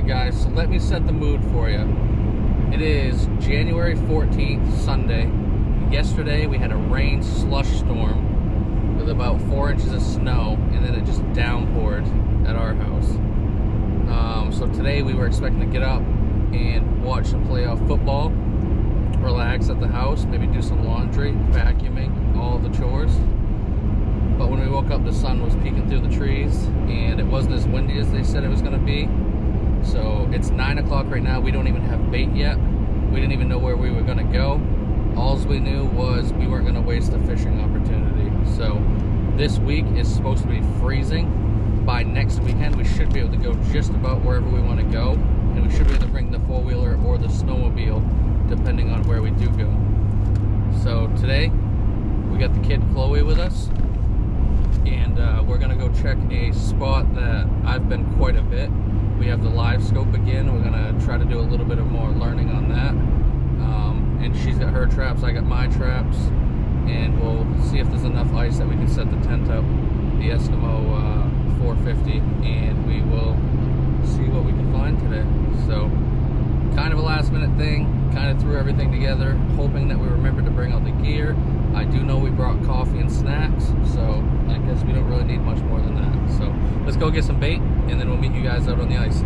Alright guys, so let me set the mood for you. It is January 14th, Sunday. Yesterday we had a rain slush storm with about 4 inches of snow, and then it just downpoured at our house. So today we were expecting to get up and watch some playoff football, relax at the house, maybe do some laundry, vacuuming, all the chores. But when we woke up, the sun was peeking through the trees, and it wasn't as windy as they said it was going to be. So it's 9 o'clock right now. We don't even have bait yet. We didn't even know where we were going to go. All we knew was we weren't going to waste a fishing opportunity. So this week is supposed to be freezing. By next weekend, we should be able to go just about wherever we want to go, and we should be able to bring the four-wheeler or the snowmobile, depending on where we do go. So today, we got the kid Chloe with us, and we're going to go check a spot that I've been quite a bit. We have the Livescope again. We're going to try to do a little bit of more learning on that. And she's got her traps, I got my traps, and we'll see if there's enough ice that we can set the tent up, the Eskimo 450, and we will see what we can find today. So kind of a last minute thing, kind of threw everything together, hoping that we remembered to bring out the gear. I do know we brought coffee and snacks, so I guess we don't really need much more than that. So let's go get some bait, and then we'll meet you guys out on the ice.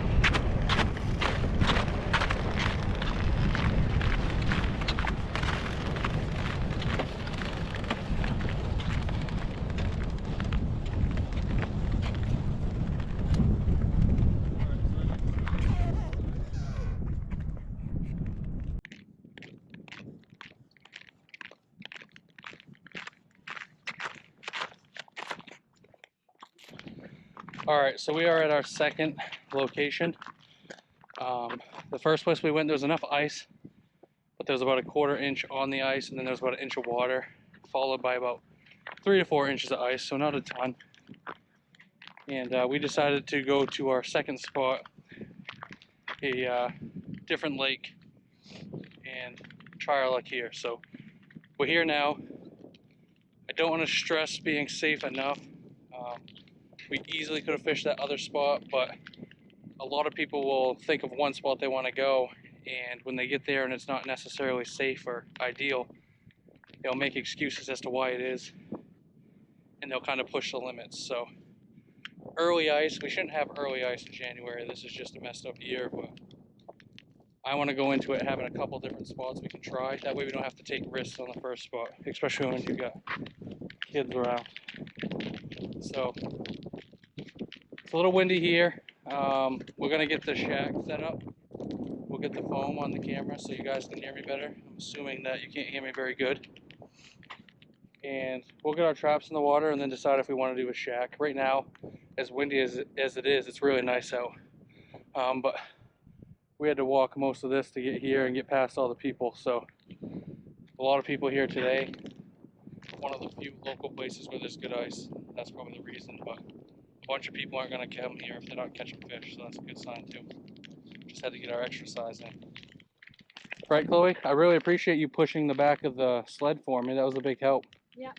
Alright, so we are at our second location. The first place we went, there was enough ice, but there was about a quarter inch on the ice, and then there was about an inch of water, followed by about 3 to 4 inches of ice, so not a ton. And we decided to go to our second spot, a different lake, and try our luck here. So we're here now. I don't want to stress being safe enough. We easily could have fished that other spot, but a lot of people will think of one spot they want to go, and when they get there and it's not necessarily safe or ideal, they'll make excuses as to why it is, and they'll kind of push the limits. So early ice, we shouldn't have early ice in January. This is just a messed up year, but I want to go into it having a couple different spots we can try. That way we don't have to take risks on the first spot, especially when you've got kids around. So it's a little windy here. We're gonna get the shack set up. We'll get the foam on the camera so you guys can hear me better. I'm assuming that you can't hear me very good. And we'll get our traps in the water and then decide if we want to do a shack. Right now, as windy as it is, it's really nice out. But we had to walk most of this to get here and get past all the people. So a lot of people here today. One of the few local places where there's good ice. That's probably the reason, but a bunch of people aren't going to come here if they're not catching fish, so that's a good sign too. Just had to get our exercise in. Right, Chloe? I really appreciate you pushing the back of the sled for me. That was a big help. Yeah.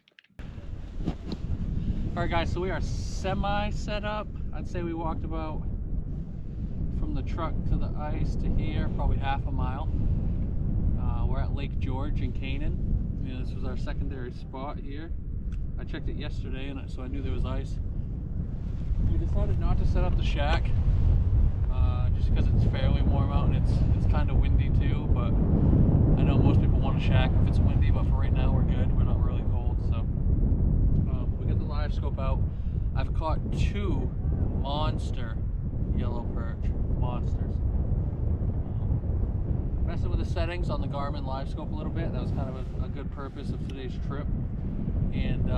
Alright guys, so we are semi set up. I'd say we walked about from the truck to the ice to here, probably half a mile. We're at Lake George in Canaan. Yeah, this was our secondary spot here. I checked it yesterday, and so I knew there was ice. We decided not to set up the shack, just because it's fairly warm out and it's kind of windy too. But I know most people want a shack if it's windy, but for right now we're good. We're not really cold, so we got the Livescope out. I've caught 2 monster yellow perch monsters. Messing with the settings on the Garmin Livescope a little bit. That was kind of a good purpose of today's trip. And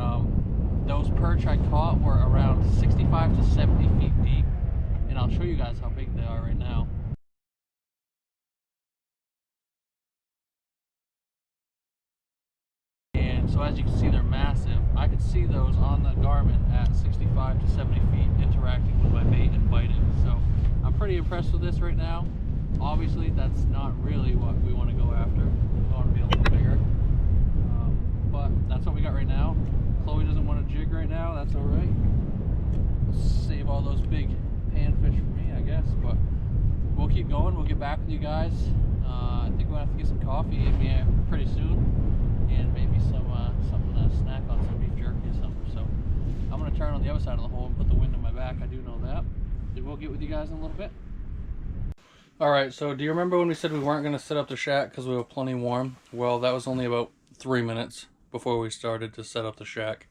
those perch I caught were around 65 to 70 feet deep. And I'll show you guys how big they are right now. And so as you can see, they're massive. I could see those on the Garmin at 65 to 70 feet interacting with my bait and biting. So I'm pretty impressed with this right now. Obviously, that's not really what we want to go after. We want to be a little bigger. But that's what we got right now. Chloe doesn't want to jig right now. That's alright. Save all those big panfish for me, I guess. But keep going. We'll get back with you guys. I think we'll have to get some coffee in here pretty soon, and maybe some something to snack on, some beef jerky or something. So I'm gonna turn on the other side of the hole and put the wind on my back. I do know that. And we'll get with you guys in a little bit. All right, so do you remember when we said we weren't going to set up the shack because we were plenty warm? Well, that was only about 3 minutes before we started to set up the shack.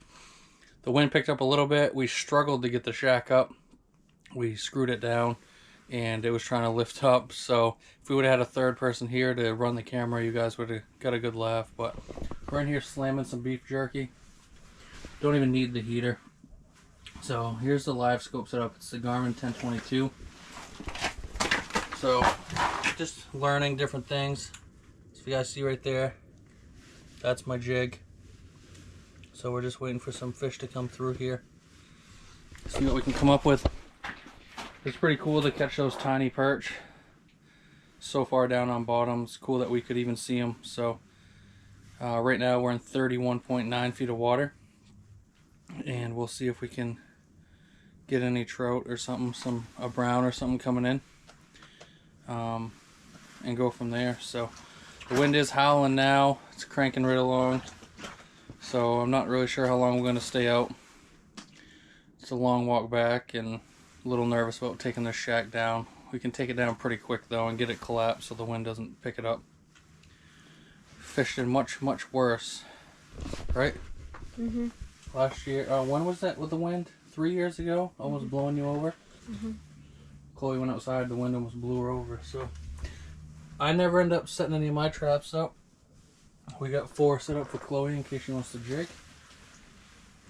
The wind picked up a little bit. We struggled to get the shack up. We screwed it down and it was trying to lift up. So if we would have had a third person here to run the camera, you guys would have got a good laugh. But we're in here slamming some beef jerky. Don't even need the heater. So here's the Livescope setup. It's the Garmin 1022. So just learning different things. So if you guys see right there, that's my jig. So we're just waiting for some fish to come through here. See what we can come up with. It's pretty cool to catch those tiny perch so far down on bottom. It's cool that we could even see them. So right now we're in 31.9 feet of water, and we'll see if we can get any trout or something, a brown or something coming in, and go from there. So the wind is howling now. It's cranking right along. So I'm not really sure how long we're going to stay out. It's a long walk back, and a little nervous about taking this shack down. We can take it down pretty quick though and get it collapsed so the wind doesn't pick it up. Fished in much worse, right? Mhm. Last year, when was that with the wind? 3 years ago, almost blowing you over. Chloe went outside, the wind almost blew her over. So I never end up setting any of my traps up. We got 4 set up for Chloe in case she wants to jig,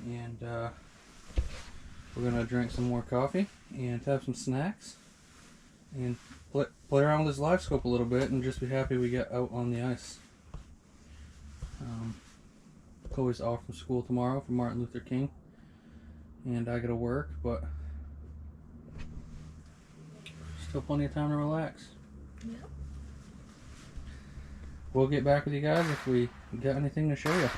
and we're gonna drink some more coffee and have some snacks and play around with this Livescope a little bit and just be happy we got out on the ice. Chloe's off from school tomorrow for Martin Luther King, and I gotta work, but still plenty of time to relax. Yep. We'll get back with you guys if we got anything to show you.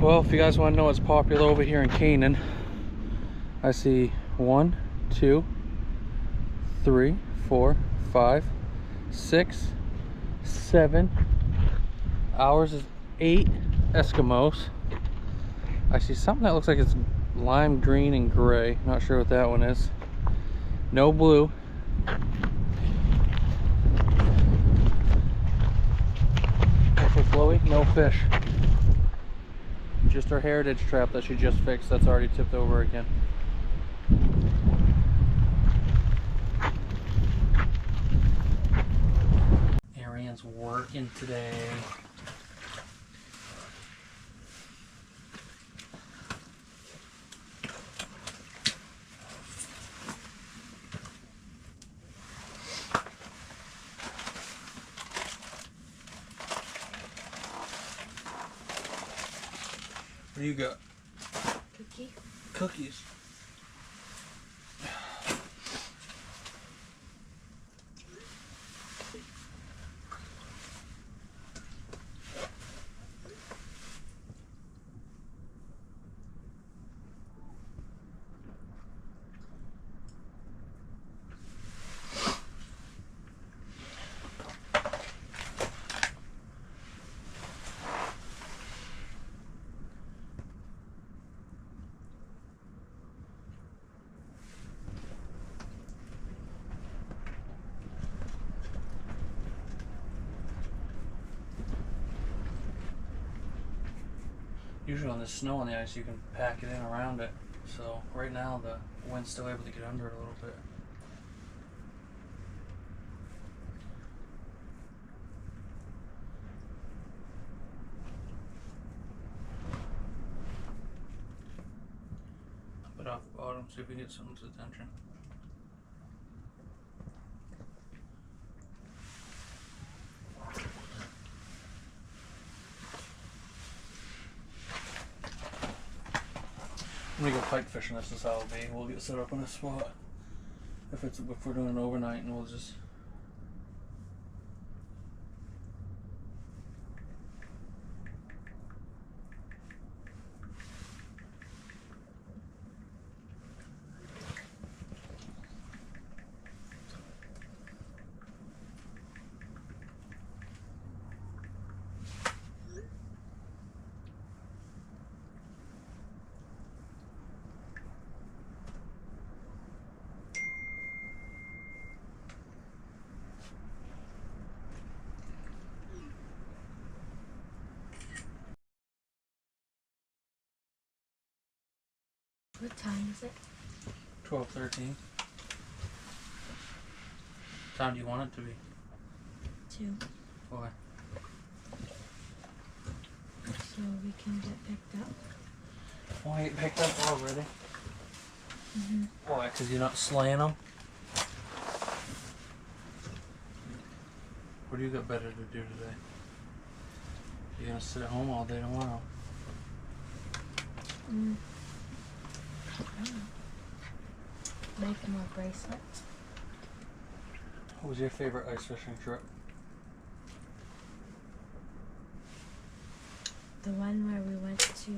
Well, if you guys want to know what's popular over here in Canaan, I see 1, 2, 3, 4, 5, 6, 7. Ours is 8 Eskimos. I see something that looks like it's lime green and gray. Not sure what that one is. No blue. And for Chloe, no fish. Just her heritage trap that she just fixed that's already tipped over again. Arian's working today. What do you got? Cookie. Cookies. Usually when there's snow on the ice, you can pack it in around it. So right now the Wind's still able to get under it a little bit. Up it off the bottom, see if we get something's attention. I'm gonna go pike fishing. This is how it'll be. We'll get set up in a spot if we're doing it overnight, and we'll just. What time is it? 12:13. What time do you want it to be? 2. Why? So we can get picked up. Why ain't picked up already? Mm-hmm. Why? Because you're not slaying them? What do you got better to do today? You're gonna sit at home all day tomorrow. Make more bracelets. What was your favorite ice fishing trip? The one where we went to,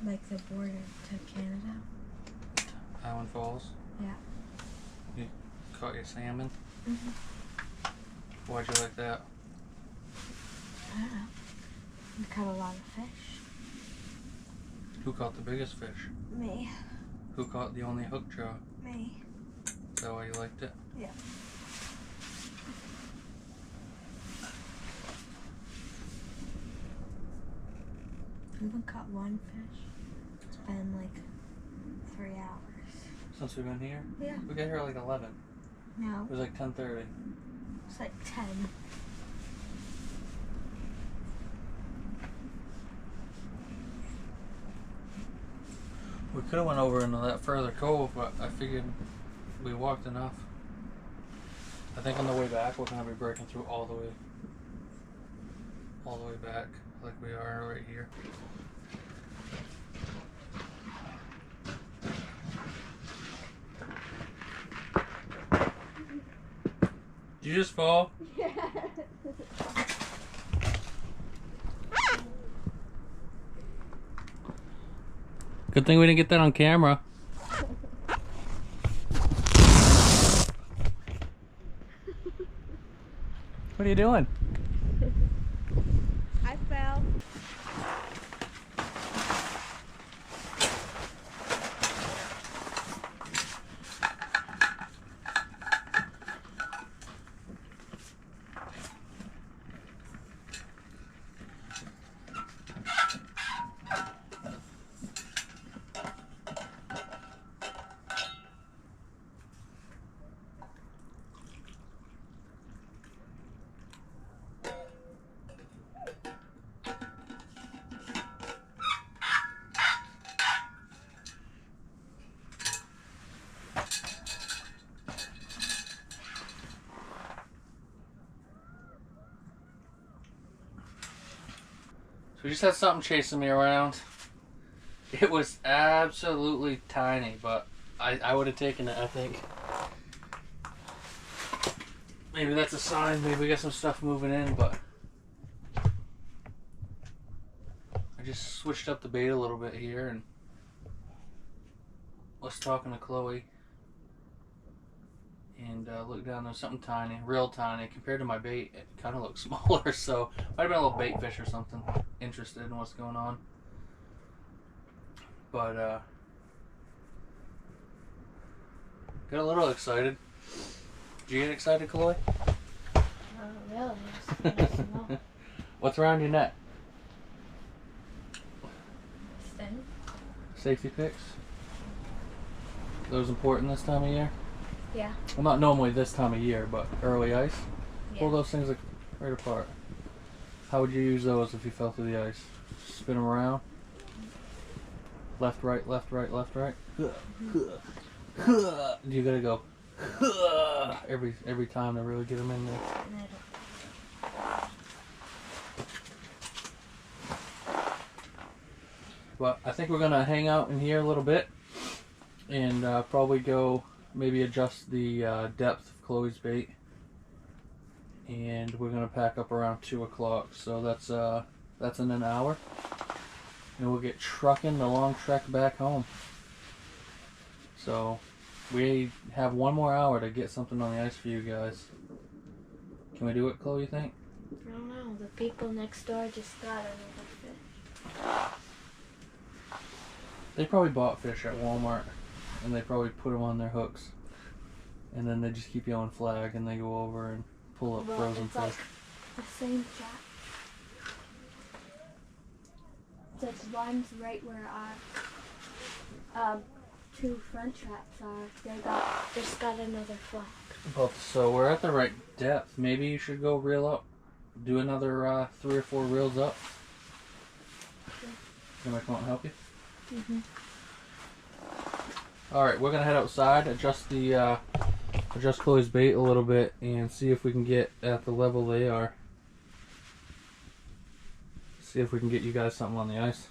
like, the border to Canada. Island Falls? Yeah. You caught your salmon? Mm-hmm. Why'd you like that? I don't know. We caught a lot of fish. Who caught the biggest fish? Me. Who caught the only hook jaw? Me. Is that why you liked it? Yeah. We haven't caught one fish. It's been like 3 hours. Since we've been here? Yeah. We got here at like 11. No. It was like 10:30. It's like 10. We could have went over into that further cove, but I figured we walked enough. I think on the way back we're gonna be breaking through all the way back, like we are right here. Did you just fall? Yeah. Good thing we didn't get that on camera. What are you doing? I fell. So we just had something chasing me around. It was absolutely tiny, but I would have taken it, I think. Maybe that's a sign, maybe we got some stuff moving in, but I just switched up the bait a little bit here and was talking to Chloe and looked down, there's something tiny, real tiny. Compared to my bait, it kind of looks smaller, so might have been a little bait fish or something. Interested in what's going on. But got a little excited. Did you get excited, Chloe? Not really. Just small. What's around your neck? Stem. Safety picks? those important this time of year? Yeah. Well, not normally this time of year, but early ice. Yeah. Pull those things like right apart. How would you use those if you fell through the ice? Spin them around. Left, right, left, right, left, right. You gotta go every time to really get them in there. But I think we're gonna hang out in here a little bit and probably go maybe adjust the depth of Chloe's bait. And we're gonna pack up around 2 o'clock, so that's in an hour, and we'll get trucking the long trek back home. So we have 1 more hour to get something on the ice for you guys. Can we do it, Chloe, you think? I don't know. The people next door just got another fish. They probably bought fish at Walmart, and they probably put them on their hooks, and then they just keep yelling flag, and they go over and pull up frozen it's fish. like the same trap. There's one's right where our 2 front traps are. They just got another flag. Well, so we're at the right depth. Maybe you should go reel up. Do another 3 or 4 reels up. Can I come out and help you? Mm-hmm. Alright, we're gonna head outside, adjust Chloe's bait a little bit, and see if we can get at the level they are. See if we can get you guys something on the ice.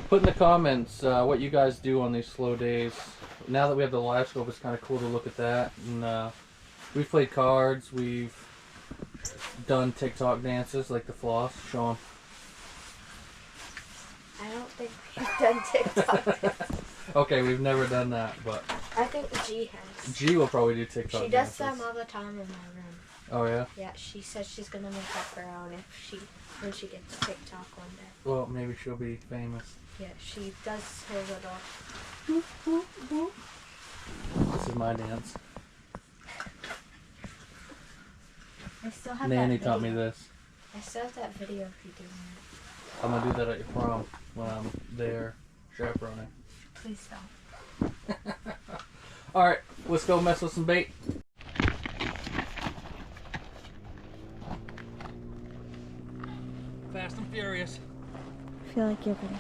Put in the comments what you guys do on these slow days. Now that we have the Livescope, it's kind of cool to look at that. And we've played cards, we've done TikTok dances like the floss. Show them. I don't think we've done TikTok. Okay, we've never done that, but I think G has. G will probably do TikTok She does dances. them all the time in my room. Oh yeah? Yeah, she says she's gonna make up her own when she gets TikTok one day. Well, maybe she'll be famous. Yeah, she does her little. This is my dance. I still have Nanny that taught me video. this. I still have that video of you doing that. I'm gonna do that at your prom when I'm there chaperoning. Please don't. Alright, let's go mess with some bait. Fast and furious. I feel like you're gonna.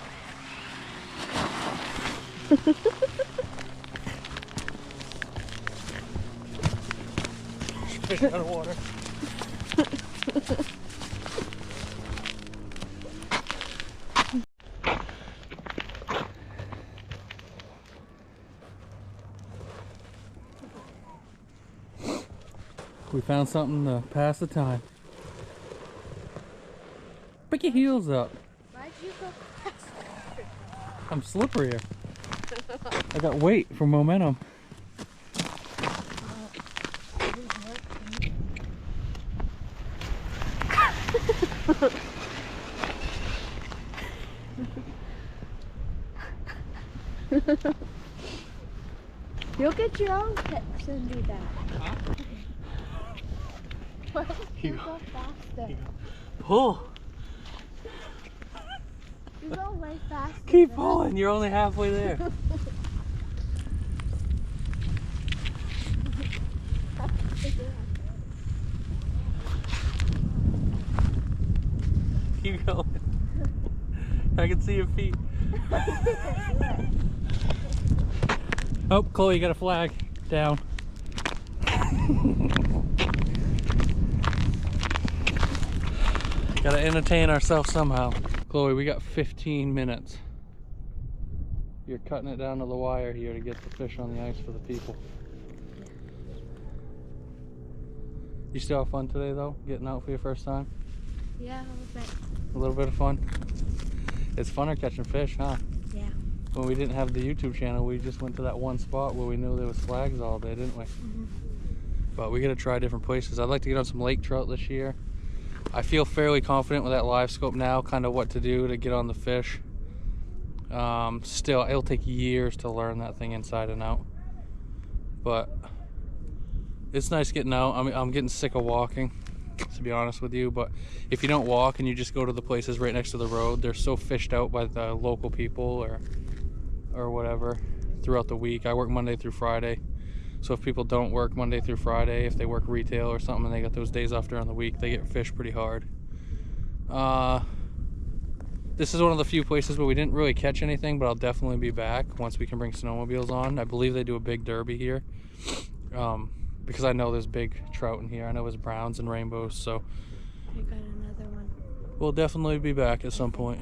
Fish out of water. We found something to pass the time. Pick your heels up. Why'd you go faster? I'm slipperier. I got weight for momentum. You'll get your own tips and do that. Huh? Why don't you go faster? Pull. You go way faster. Keep pulling. You're only halfway there. Keep going. I can see your feet. Oh, Chloe, you got a flag down. Gotta entertain ourselves somehow. Chloe, we got 15 minutes. You're cutting it down to the wire here to get the fish on the ice for the people. You still have fun today though, getting out for your first time? Yeah, a little bit. A little bit of fun? It's funner catching fish, huh? Yeah. When we didn't have the YouTube channel, we just went to that one spot where we knew there was flags all day, didn't we? Mm-hmm. But we gotta try different places. I'd like to get on some lake trout this year. I feel fairly confident with that Livescope now, kind of what to do to get on the fish. Still, it'll take years to learn that thing inside and out. But it's nice getting out. I'm getting sick of walking, to be honest with you. But if you don't walk and you just go to the places right next to the road, they're so fished out by the local people or whatever. throughout the week. I work Monday through Friday. So if people don't work Monday through Friday, if they work retail or something and they got those days off during the week, they get fished pretty hard. This is one of the few places where we didn't really catch anything, but I'll definitely be back once we can bring snowmobiles on. I believe they do a big derby here, because I know there's big trout in here. I know there's browns and rainbows, so I got another one. we'll definitely be back at some point.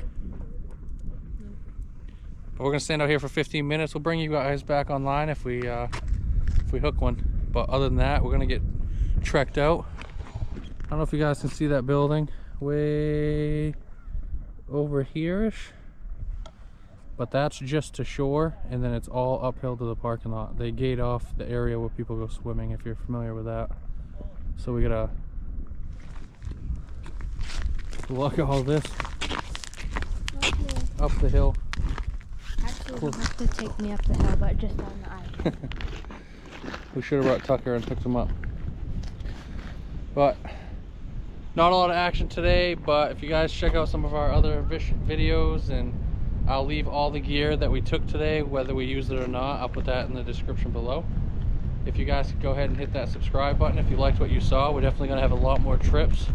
But we're gonna stand out here for 15 minutes. We'll bring you guys back online if we hook one. But other than that, we're gonna get trekked out. I don't know if you guys can see that building way over here-ish, but that's just to shore, and then it's all uphill to the parking lot. They gate off the area where people go swimming, if you're familiar with that. So we gotta look at all this up the hill. Actually, you don't have to take me up the hill, but just on the ice. We should have brought Tucker and picked him up. But not a lot of action today, but if you guys check out some of our other videos, and I'll leave all the gear that we took today, whether we used it or not, I'll put that in the description below. If you guys could go ahead and hit that subscribe button if you liked what you saw. We're definitely gonna have a lot more trips,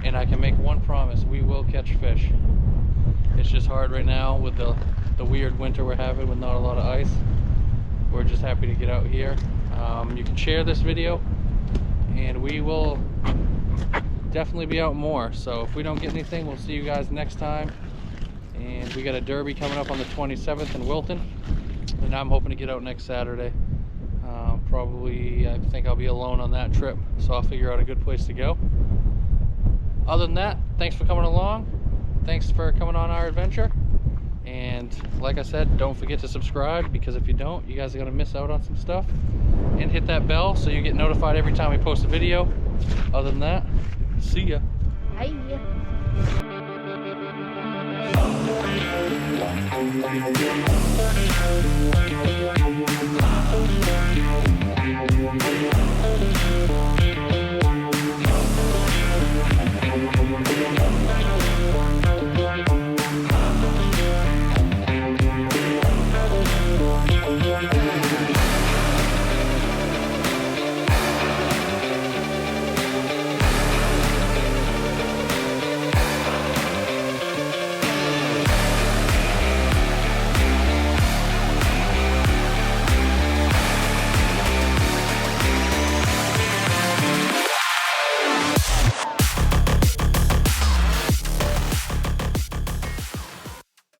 and I can make one promise: we will catch fish. It's just hard right now with the weird winter we're having with not a lot of ice. We're just happy to get out here. You can share this video, and we will definitely be out more. So if we don't get anything, we'll see you guys next time. And we got a derby coming up on the 27th in Wilton, and I'm hoping to get out next Saturday. Probably, I think I'll be alone on that trip, so I'll figure out a good place to go. Other than that, thanks for coming along. Thanks for coming on our adventure. And like I said, don't forget to subscribe, because if you don't, you guys are gonna miss out on some stuff. And hit that bell so you get notified every time we post a video. Other than that, see ya. Bye.